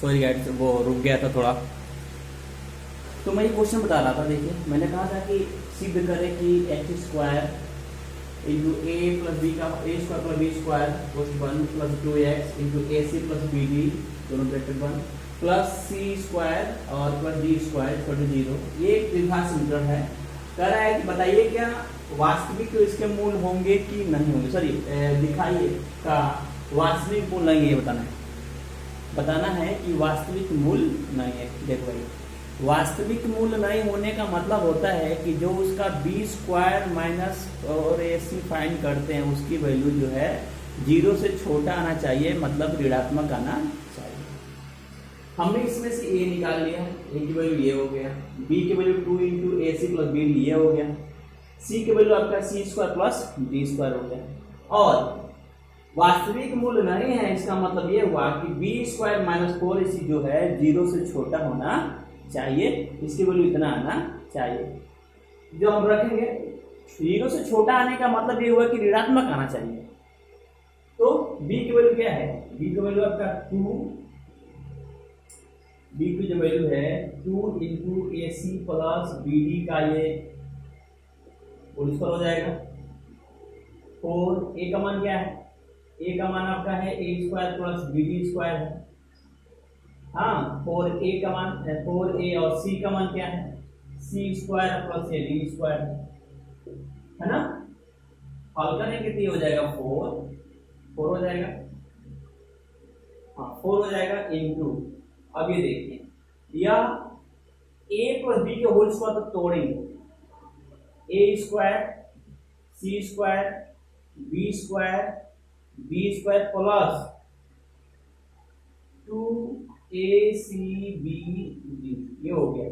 Sorry guide, वो रुक गया था थोड़ा। तो मैं ये क्वेश्चन बता रहा था, देखिए मैंने कहा था कि सिद्ध करें कि X square into A plus B का A square plus B square cos 1 plus 2x into A C plus B D दोनों ब्रैकेट 1 प्लस सी स्क्वायर और plus D square equal to 0। ये एक द्विघात समीकरण है। कह रहा है कि बताइए क्या वास्तविक तो इसके मूल होंगे कि नहीं होंगे, सॉरी दिखाइए का वास्तविक मूल नहीं है, ये बताना है कि वास्तविक मूल नहीं है। देखो भाई, वास्तविक मूल नहीं होने का मतलब होता है कि जो उसका बी स्क्वायर माइनस और ए सी फाइंड करते हैं उसकी वैल्यू जो है 0 से छोटा आना चाहिए, मतलब ऋणात्मक आना चाहिए। हमने इसमें से ए निकाल लिया, ए की वैल्यू ये हो गया, बी की value 2 into A C plus B D ये हो गया, सी की वैल्यू आपका सी स्क्वायर प्लस डी स्क्वायर हो गया। और वास्तविक मूल्य नहीं है, इसका मतलब ये हुआ कि बी स्क्वायर माइनस 4 AC जो है 0 से छोटा होना चाहिए, इसकी वैल्यू इतना आना चाहिए। जो हम रखेंगे 0 से छोटा आने का मतलब ये हुआ कि ऋणात्मक आना चाहिए। तो b की वैल्यू क्या है, b की वैल्यू आपका 2, b की जो वैल्यू है 2 into A C plus B D का ये होल स्क्वायर हो जाएगा। 4 a का मान क्या है, a का मान आपका है A square plus B D square है। हाँ, 4a का मान 4a और c का मान क्या है, c square plus A D square है ना। हल करेंगे तो ये हो जाएगा 4 हो जाएगा, हाँ 4 हो जाएगा इंटू। अब ये देखिए या a प्लस b के होल स्क्वायर तो तोड़ेंगे, a square c square b square plus 2acb ये हो गया,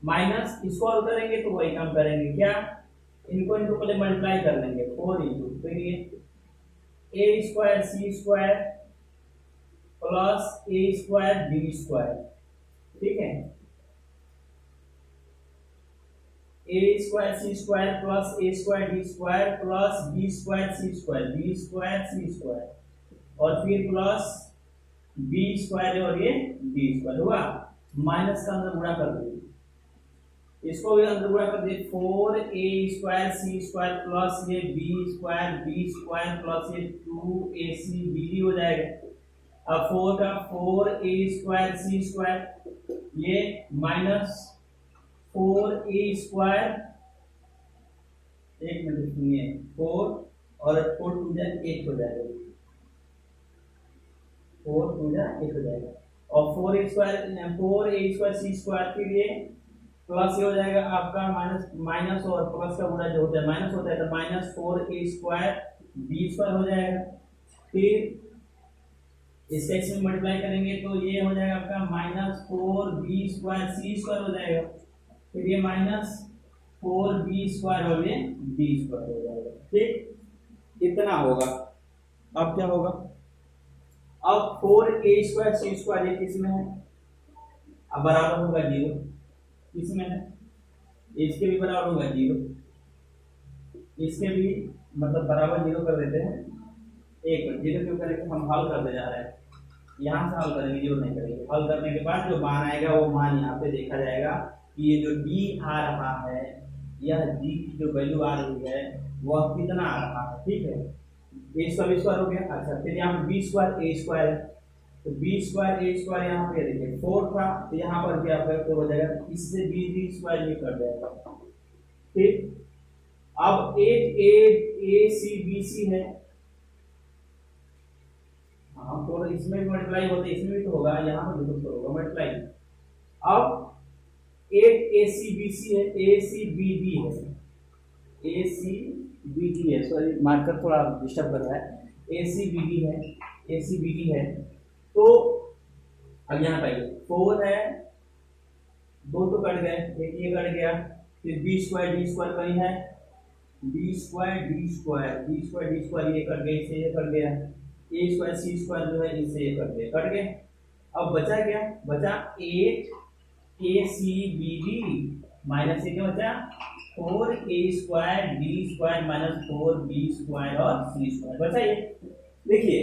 माइनस इसको हल करेंगे तो वही काम करेंगे, क्या इनको इनको पहले मल्टीप्लाई कर लेंगे 4 इंटू, फिर ये a square c square plus a square b square, ठीक है, a square c square plus a square d square plus b square c square और फिर प्लस b स्क्वायर और ये b स्क्वायर हुआ, माइनस का अंदर गुणा कर दीजिए, इसको भी अंदर गुणा कर दीजिए, 4a square c square plus ये b स्क्वायर प्लस ये 2ac bd हो जाएगा। अब 4 का 4a स्क्वायर c स्क्वायर ये माइनस 4a स्क्वायर, एक मिनट सुनिए, 4 और 4 टू जा 8 हो जाएगा, 4 टू जा 8 हो जाएगा, और 4a स्क्वायर c स्क्वायर के लिए प्लस ये हो जाएगा आपका माइनस और प्लस का गुणा जो होता है माइनस होता है, तो minus 4a square b square हो जाएगा। फिर इसका इसमें मल्टीप्लाई करेंगे तो ये हो जाएगा आपका minus 4b square c square हो जाएगा, फिर ये माइनस 4b स्क्वायर और ये b स्क्वायर हो जाएगा, ठीक, इतना होगा। अब क्या होगा, अब 4a स्क्वायर c स्क्वायर ये किस में है, अब बराबर होगा 0, इसमें है, इसके भी बराबर होगा 0, इसके भी मतलब बराबर 0 कर देते हैं, एक 0 क्यों करेंगे, हम हल करते जा रहे हैं, यहाँ से हल करेंगे, 0 नहीं करेंगे। हल करने के बाद जो मान आएगा वो मान यहाँ पे देखा जाएगा कि ये जो d आ रहा है, यह d की जो वैल्यू आ रही है वह कितना आ रहा है, ठीक है, a स्क्वायर हो गया। अच्छा, फिर यहाँ पे b स्क्वायर a स्क्वायर है, तो b स्क्वायर a स्क्वायर यहाँ पे देखिए 4 था, तो यहाँ पर भी आपका 4 हो जाएगा, इससे b स्क्वायर ये कर जाएगा, ठीक। अब a c b c है, हाँ तो इसमें भी मल्टीप्लाई होते, इसमें भी तो होगा, यहाँ पर भी तो होगा मल्टीप्लाई। अब 8acbc है, acbd है, acbd है, सॉरी मार्कर थोड़ा डिस्टर्ब कर रहा है, acbd है, तो अब यहाँ पर 4 है, 2 तो कट गए, एक ये कट गया, फिर b स्क्वायर d स्क्वायर कहीं है, b स्क्वायर d स्क्वायर ये कट गए, इससे ये कट गया, a स्क्वायर c स्क्वायर जो है इससे ये कट गए। अब बचा क्या, बचा 8acbd माइनस ये क्या बचा 4a square d square minus 4b square और c स्क्वायर बचा। ये देखिए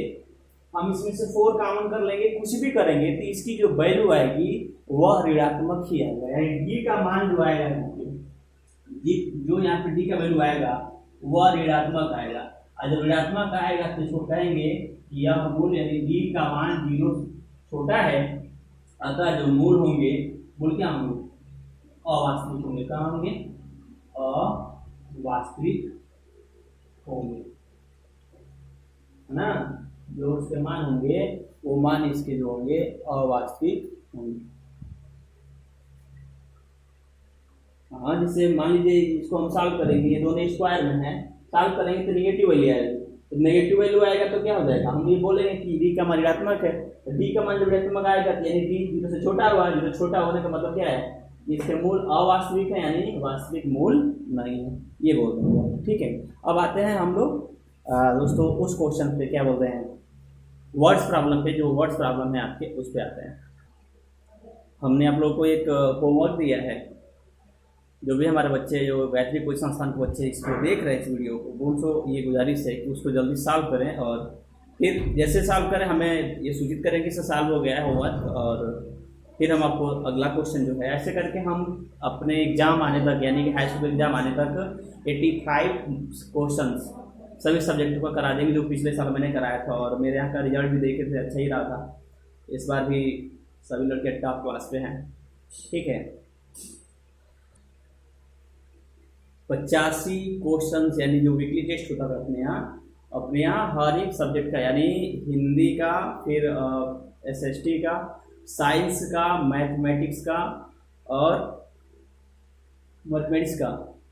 हम इसमें से 4 कॉमन कर लेंगे, कुछ भी करेंगे तो इसकी जो वैल्यू आएगी वह ऋणात्मक ही आएगा, यानी डी का मान जो आएगा, जो यहाँ पे डी का वैल्यू आएगा वह ऋणात्मक आएगा। और जब ऋणात्मक आएगा तो इसको कहेंगे कि यह मूल यानी डी का मान 0 छोटा है, अतः जो मूल होंगे, मूल क्या होंगे, अवास्तविक होंगे। क्या होंगे, अवास्तविक होंगे, है ना। जो उसके मान होंगे वो मान इसके जो होंगे अवास्तविक होंगे। हाँ, जैसे मान लीजिए इसको हम सॉल्व करेंगे, ये दोनों स्क्वायर में है, सॉल्व करेंगे तो नेगेटिव वैल्यू आएगी, तो नेगेटिव वैल्यू आएगा तो क्या हो जाएगा, हम ये बोलेंगे कि डी का मान ऋणात्मक है, तो डी का मान जब ऋणात्मक आएगा तो यानी डी 0 से छोटा हुआ, 0 से छोटा होने का मतलब क्या है, इसके मूल अवास्तविक है, यानी वास्तविक मूल नहीं है, ये बोल देंगे। ठीक है, अब आते हैं हम लोग दोस्तों उस क्वेश्चन पे, क्या बोलते हैं, वर्ड्स प्रॉब्लम पे। जो वर्ड्स प्रॉब्लम है आपके उस पे आते हैं। हमने आप लोगों को एक होमवर्क दिया है, जो भी हमारे बच्चे, जो गायत्री कोई संस्थान के बच्चे इसको देख रहे हैं, इस वीडियो को, उनको ये गुजारिश है कि उसको जल्दी सॉल्व करें, और फिर जैसे सॉल्व करें हमें ये सूचित करें कि इससे सॉल्व हो गया है होमवर्क, और फिर हम आपको अगला क्वेश्चन जो है, ऐसे करके हम अपने एग्जाम आने तक, यानी कि हाई स्कूल एग्जाम आने तक 85 क्वेश्चंस सभी सब्जेक्टों का करा देंगे, जो पिछले साल मैंने कराया था, और मेरे यहाँ का रिजल्ट भी देखे थे, अच्छा ही रहा था। इस बार भी सभी लड़के टॉप क्लास पे हैं। ठीक है, 85 क्वेश्चन, यानी जो वीकली टेस्ट होता था अपने यहाँ हर एक सब्जेक्ट का, यानी हिंदी का, फिर SST का, साइंस का, मैथमेटिक्स का और मैथमेटिक्स का,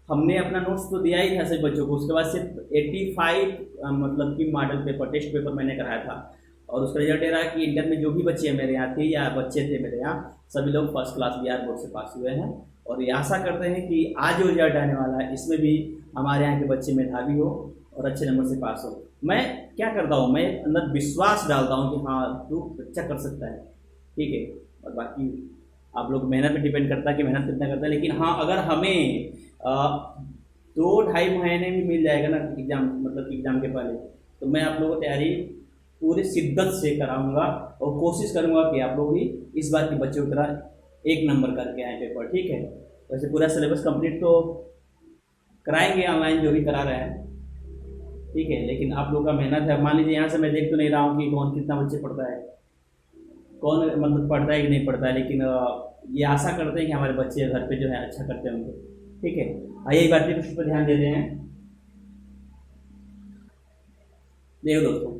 हमने अपना नोट्स तो दिया ही था सभी बच्चों को। उसके बाद सिर्फ 85 मतलब कि मॉडल पेपर, टेस्ट पेपर मैंने कराया था, और उसका रिजल्ट ये रहा कि इंटर में जो भी बच्चे मेरे यहाँ थे या बच्चे थे मेरे यहाँ, सभी लोग फर्स्ट क्लास बिहार बोर्ड से पास हुए हैं, और ये आशा करते हैं कि आज जो रिजल्ट आने वाला है इसमें भी हमारे यहाँ के बच्चे मेधावी हो और अच्छे नंबर से पास हो। मैं क्या करता हूँ, मैं अंदर विश्वास डालता हूँ कि हाँ तू अच्छा कर सकता है। ठीक है, और बाकी आप लोग मेहनत पे डिपेंड करता है कि मेहनत कितना करता है, लेकिन हाँ अगर हमें 2-2.5 महीने में मिल जाएगा ना एग्जाम, मतलब एग्जाम के पहले, तो मैं आप लोगों को तैयारी पूरी शिद्दत से कराऊंगा और कोशिश करूंगा कि आप लोग भी इस बार के बच्चों की तरह 1 नंबर करके आए पेपर। ठीक है, वैसे पूरा सिलेबस कंप्लीट तो कराएंगे ऑनलाइन जो भी करा रहे हैं। ठीक है, लेकिन आप लोग का मेहनत है। मान लीजिए यहाँ से मैं देख तो नहीं रहा हूँ कि कौन कितना बच्चे पढ़ता है, कौन मतलब पढ़ता है कि नहीं पढ़ता है, लेकिन ये आशा करते हैं कि हमारे बच्चे घर पे जो है अच्छा करते होंगे। ठीक है, आइए एक बार फिर उस पर ध्यान देते हैं। देखो दोस्तों,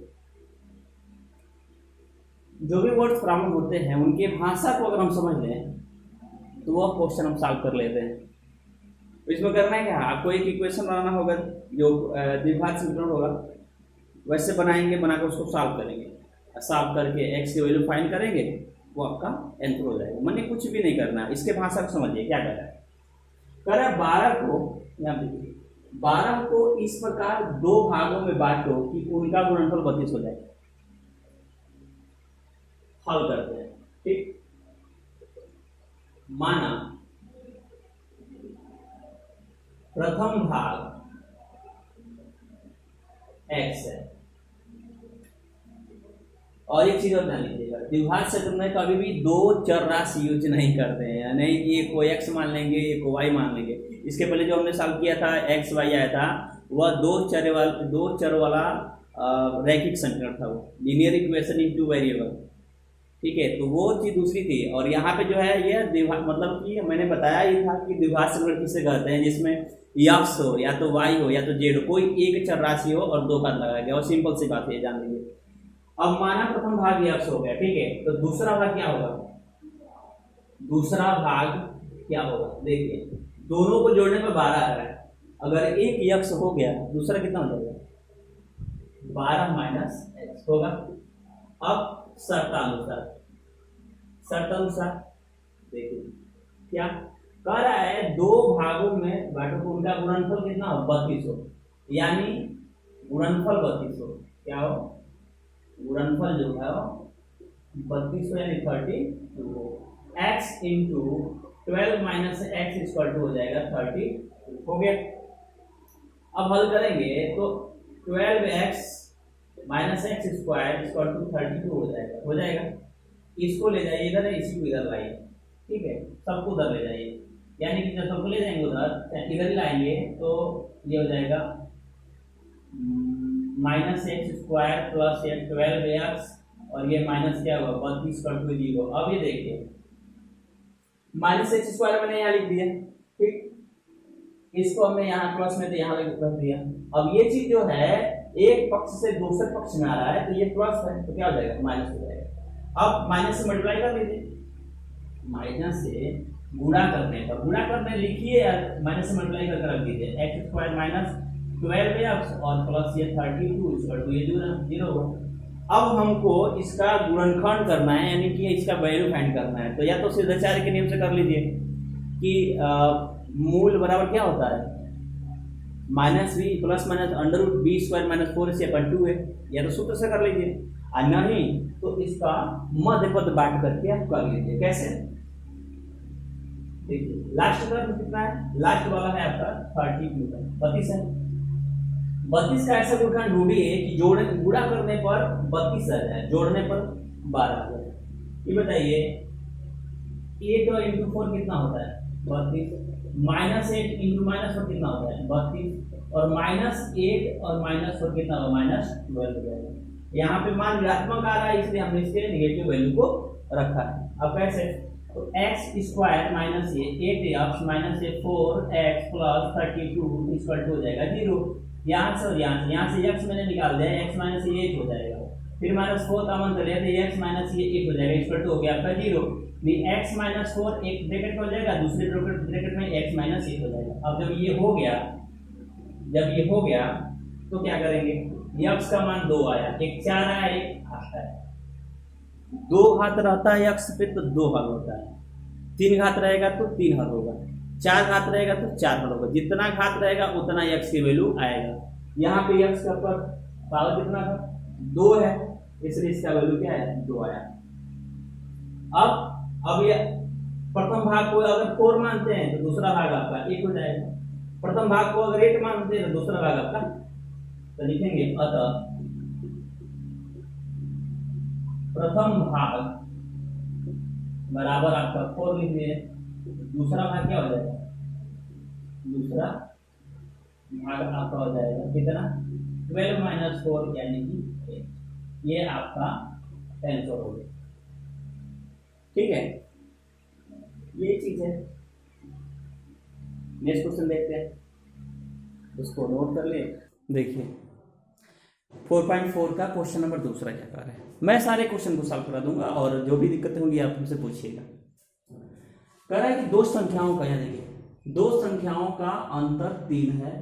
जो भी वर्ड्स प्रॉब्लम होते हैं उनके भाषा को अगर हम समझ लें तो वह क्वेश्चन हम सॉल्व कर लेते हैं। तो इसमें करना है क्या, आपको एक इक्वेशन बनाना होगा जो द्विघात समीकरण होगा, वैसे बनाएंगे, बनाकर उसको सॉल्व करेंगे, सॉल्व करके x की वैल्यू फाइंड करेंगे, वो आपका आंसर हो जाएगा। मैंने कुछ भी नहीं करना, इसके भाषा को समझिए क्या कर रहा है। कर 12 को, यहाँ देखिए 12 को इस प्रकार 2 भागों में बांटो कि उनका गुणनफल 32 हो जाए। हल करते हैं। ठीक, माना प्रथम भाग x है, और एक चीज और ध्यान लीजिएगा, द्विघात क्षेत्र में कभी भी 2 चर राशि यूज नहीं करते हैं, नहीं कि ये को x मान लेंगे, ये को y मान लेंगे। इसके पहले जो हमने सॉल्व किया था x y आया था, वह 2 चर वाला रैखिक समीकरण था, वो लीनियर इक्वेशन इन 2 वेरिएबल। ठीक है, तो वो चीज दूसरी थी। और यहाँ पे जो है ये द्विघात, मतलब कि मैंने बताया ही था कि द्विघात समीकरण किसे कहते हैं, जिसमें x हो या तो y हो या तो z हो, कोई एक चर राशि हो और 2 का लगाया गया, और सिंपल सी बात है, जान लीजिए। अब माना प्रथम भाग x हो गया, ठीक है, तो दूसरा भाग क्या होगा, दूसरा भाग क्या होगा, देखिए दोनों को जोड़ने पर 12 आ रहा है, अगर एक x हो गया दूसरा कितना हो जाएगा, 12 माइनस x होगा। अब शर्तानुसार देखिए क्या कह रहा है, 2 भागों में बांटो तो उनका गुणनफल कितना हो, 32 हो, यानी गुणनफल 32 हो, क्या हो, गुणनफल जो है 32 यानी 32 हो। x into 12 minus x equal to हो जाएगा 30 हो गया। अब हल करेंगे तो 12x minus x square equal to 32 हो जाएगा। इसको ले जाइए इधर, इसी को इधर लाइए, ठीक है, सबको उधर ले जाइए, यानी कि जब सबको ले जाएंगे उधर इधर ही लाएंगे तो ये हो जाएगा माइनस एक्स स्क्वायर प्लस ये 12x और ये माइनस क्या होगा 32 कर 0। अब ये देखिए माइनस एक्स स्क्वायर मैंने यहाँ लिख दिया, ठीक, इसको हमने यहाँ प्लस में तो यहाँ रख दिया। अब ये चीज जो है एक पक्ष से दूसरे पक्ष में आ रहा है तो ये प्लस है तो क्या हो जाएगा माइनस हो जाएगा। अब माइनस से मल्टीप्लाई कर लीजिए, माइनस से गुणा करने पर, गुणा करने लिखिए या माइनस से मल्टीप्लाई करके रख दीजिए, एक्स स्क्वायर माइनस 12x और प्लस ये 32 इक्वल टू ये 0 होगा। अब हमको इसका गुणनखंड करना है, यानी कि इसका वैल्यू फाइंड करना है, तो या तो सिद्धाचार्य के नियम से कर लीजिए कि मूल बराबर क्या होता है minus b plus minus under root b square minus 4/2 है, या तो सूत्र से कर लीजिए, और नहीं तो इसका मध्य पद बांट करके आप कर लीजिए। कैसे देखिए, लास्ट टर्म कितना है, लास्ट वाला है आपका 32 है, 32 का ऐसा गुणनखंड ढूंढिए कि गुणा करने पर 32 आ जाए, जोड़ने पर 12 आ जाए। ये बताइए 8 और इंटू 4 कितना होता है 32, माइनस 8 इंटू माइनस 4 कितना होता है 32, और माइनस 8 और माइनस 4 कितना होगा माइनस 12 हो जाएगा। यहाँ पे मान ऋणात्मक आ रहा है इसलिए हमने इसके निगेटिव वैल्यू को रखा है। अब कैसे, तो एक्स स्क्वायर माइनस ये 8x माइनस ये 4x प्लस 32 इक्वल टू हो जाएगा 0। यहाँ से और यहाँ से x मैंने निकाल दिया, x माइनस ये 8 हो जाएगा, फिर माइनस 4 कॉमन कर लिया तो x माइनस ये 8 हो जाएगा, इक्वल टू हो गया आपका 0। x माइनस 4 एक ब्रैकेट में हो जाएगा, दूसरे ब्रैकेट में x माइनस 8 हो जाएगा। अब जब ये हो गया तो क्या करेंगे, x का मान 2 आया, एक 4 आया, एक आता है, 2 घात रहता है x पे तो 2 हल होता है, 3 घात रहेगा तो 3 हल होगा, 4 घात रहेगा तो 4 हल होगा, जितना घात रहेगा उतना x की वैल्यू आएगा। यहाँ पे x का पावर कितना था 2 है, इसलिए इसका वैल्यू क्या है 2 आया। अब ये प्रथम भाग को अगर 4 मानते हैं तो दूसरा भाग आपका 8 हो जाएगा, प्रथम भाग को अगर 8 मानते हैं तो दूसरा भाग आपका, तो लिखेंगे अतः प्रथम भाग बराबर आपका 4 लिख दिए, दूसरा भाग क्या हो जाएगा, दूसरा भाग आपका हो जाएगा कितना 12 माइनस 4 यानी कि 8। ये आपका आंसर हो गया, ठीक है, ये चीज है। नेक्स्ट क्वेश्चन देखते हैं, उसको नोट कर ले। देखिए 4.4 का क्वेश्चन नंबर दूसरा क्या कर रहा है, मैं सारे क्वेश्चन को सॉल्व करा दूंगा और जो भी दिक्कतें होंगी आप हमसे पूछिएगा। कह रहा है कि दो संख्याओं का, यहाँ देखिए दो संख्याओं का अंतर 3 है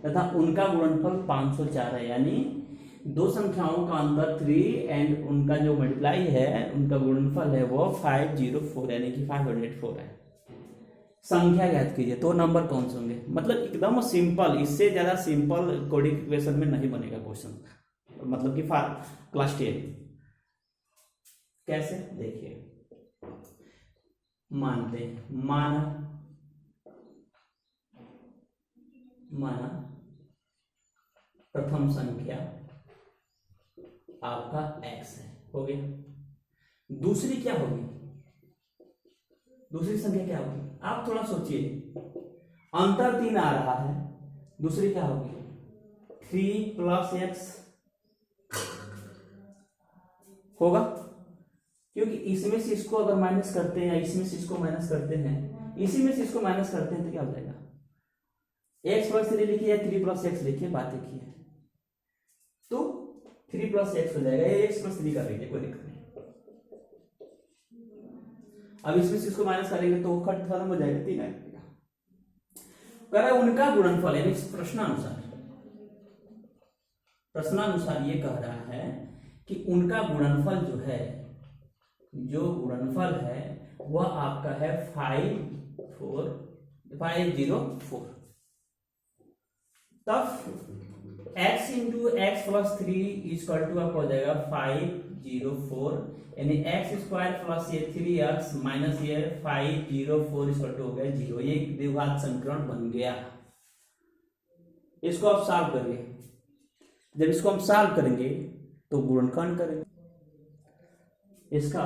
तथा उनका गुणनफल 504 है, यानी दो संख्याओं का अंतर 3 एंड उनका जो मल्टीप्लाई है उनका गुणनफल है वो 504 यानी कि 504 है। संख्या ज्ञात कीजिए, तो नंबर कौन से होंगे, मतलब एकदम सिंपल, इससे ज्यादा सिंपल कोडिंग इक्वेशन में नहीं बनेगा क्वेश्चन, मतलब कि क्लास 10। कैसे देखिए, मानते माना प्रथम संख्या आपका x है, हो गया। दूसरी क्या होगी, दूसरी संख्या क्या होगी, आप थोड़ा सोचिए, अंतर 3 आ रहा है, दूसरी क्या होगी 3 प्लस x होगा, क्योंकि इसमें से इसको अगर माइनस करते हैं या इसमें से इसको माइनस करते हैं, इसी में से इसको माइनस करते हैं तो क्या हो जाएगा, x प्लस 3 लिखिए या 3 प्लस x लिखिए, बात एक ही है, तो 3 प्लस x हो जाएगा, ये x प्लस 3 कर लीजिए, कोई दिक्कत नहीं। अब इसमें से इसको माइनस करेंगे तो खत्म हो जाएगा, 3 आएगा। कह रहा है उनका गुणनफल, यानी प्रश्नानुसार ये कह रहा है कि उनका गुणनफल जो है, जो गुणनफल है वह आपका है 504, तब x into x plus 3 equal to आपका हो जाएगा 504, यानी एक्स स्क्वायर प्लस ये 3x माइनस ये 504 इक्वल टू हो गया 0। ये द्विघात समीकरण बन गया। इसको आप सॉल्व करिए, जब इसको हम सॉल्व करेंगे तो गुणनखंड करें, इसका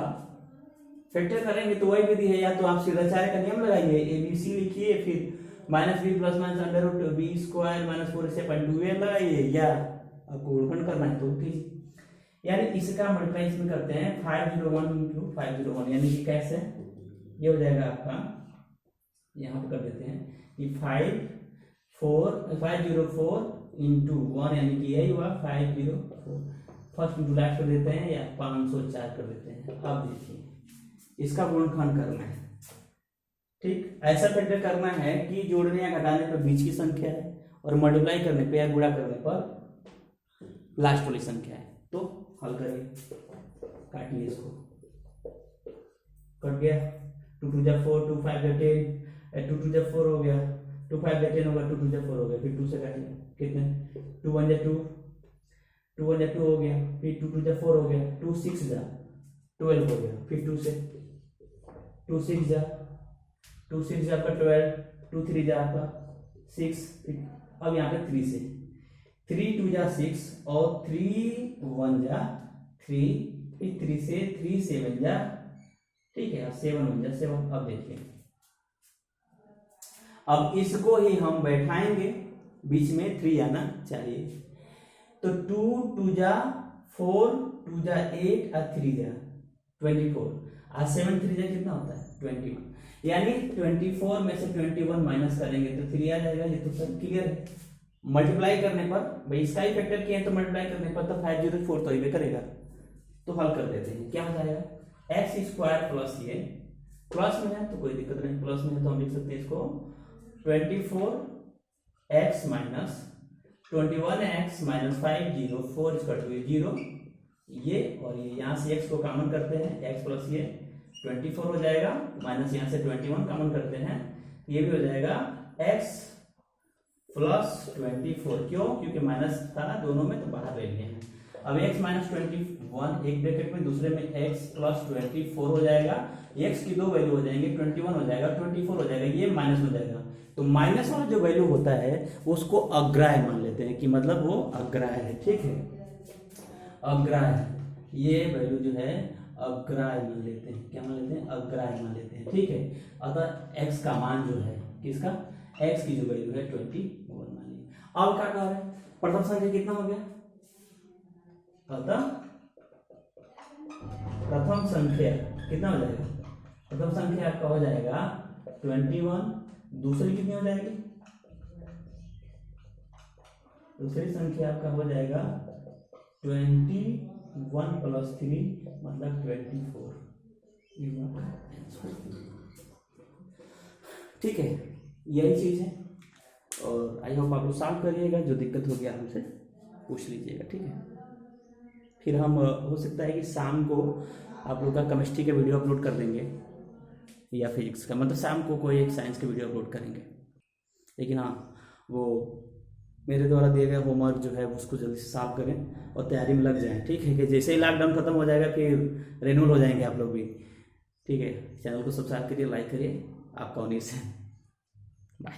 फैक्टर करेंगे तो वही विधि है, या तो आप सीधा 4 का नियम लगाइए, ए बी सी लिखिए, फिर minus b plus minus under root b square minus 4/2a लगाइए, या आपको गुणनखंड करना है तो कीजिए। यानी इसका मल्टीप्लाई इसमें करते हैं 501 इंटू 501, यानी कि कैसे ये हो जाएगा आपका, यहाँ पे कर देते हैं कि 504 इंटू 1, यानी कि यही हुआ 504, फर्स्ट इंटू लास्ट कर देते हैं या 504 कर देते हैं। अब देखिए इसका गुणनखंड करना है, ठीक, ऐसा फैक्टर करना है कि जोड़ने या घटाने पर बीच की संख्या है और मल्टीप्लाई करने पर या गुणा करने पर लास्ट वाली संख्या है। तो हल करिए, काटिए इसको, कट गया, 2 2 जा 4, 2 5 जा 10, 2 2 जा 4 हो गया, 2 5 जा 10 होगा, 2 2 जा 4 हो गया, फिर 2 से काटिए, कितने, 2 1 जा 2, 2 1 जा 2 हो गया, फिर 2 2 जा 4 हो गया, 2 6 जा 12 हो गया, फिर 2 से 2 6 जा आपका 12, 2 3 जा आपका 6, अब यहाँ पे 3 से 3 2 जा 6 और 3 1 जा 3, फिर 3 से 3 7 जा, ठीक है, 7 1 जा 7। अब देखिए, अब इसको ही हम बैठाएंगे, बीच में 3 आना चाहिए, तो 2 2 जा 4, 2 जा 8 और 3 जा 24 और 7 3 जा कितना होता है 21, यानी 24 में से 21 माइनस करेंगे तो 3 आ जाएगा। ये तो सब क्लियर है। मल्टीप्लाई करने पर, भाई इसका ही फैक्टर किया है तो मल्टीप्लाई करने पर तो 504 तो ही करेगा, तो हल कर देते हैं। क्या हो जाएगा, एक्स स्क्वायर प्लस ये प्लस में है तो कोई दिक्कत नहीं, प्लस में है तो हम लिख सकते हैं इसको 24x माइनस 21x माइनस 504 इसका 0, ये और ये यहाँ से x को कॉमन करते हैं, x प्लस ये 24 हो जाएगा, माइनस यहाँ से 21 कॉमन करते हैं, ये भी हो जाएगा x प्लस 24, क्यों, क्योंकि माइनस था दोनों में तो बाहर ले लिए हैं। अब x माइनस 21 एक ब्रैकेट में, दूसरे में x प्लस 24 हो जाएगा, x की दो वैल्यू हो जाएंगे, 21 हो जाएगा 24 हो जाएगा, ये माइनस हो जाएगा, तो माइनस वाला जो वैल्यू होता है उसको अग्राह्य मान लेते हैं कि मतलब वो अग्राह्य है, ठीक है, अग्राह्य, ये वैल्यू जो है अग्राह्य मान लेते हैं, क्या मान लेते हैं, अग्राह्य मान लेते हैं, ठीक है। अतः x का मान जो है, किसका, x की जो वैल्यू है 21 मान ली। अब क्या कह रहे हैं, प्रथम संख्या कितना हो गया, अतः प्रथम संख्या कितना हो जाएगा, प्रथम संख्या आपका हो जाएगा 21, दूसरी कितनी हो जाएगी, दूसरी संख्या आपका हो जाएगा 21 प्लस 3 मतलब 24, ठीक है, यही चीज है। और आई होप आप लोग सॉल्व करिएगा, जो दिक्कत होगी आप हमसे पूछ लीजिएगा, ठीक है। फिर हम हो सकता है कि शाम को आप लोग का केमिस्ट्री का वीडियो अपलोड कर देंगे या फिजिक्स का, मतलब शाम को कोई एक साइंस के वीडियो अपलोड करेंगे, लेकिन हाँ वो मेरे द्वारा दिए गए होमवर्क जो है उसको जल्दी से सॉल्व करें और तैयारी में लग जाएं, ठीक है, कि जैसे ही लॉकडाउन खत्म हो जाएगा फिर रेन्यूअल हो जाएंगे आप लोग भी, ठीक है। चैनल को सब्सक्राइब करिए, लाइक करिए, आपका उन्नीस है, बाय।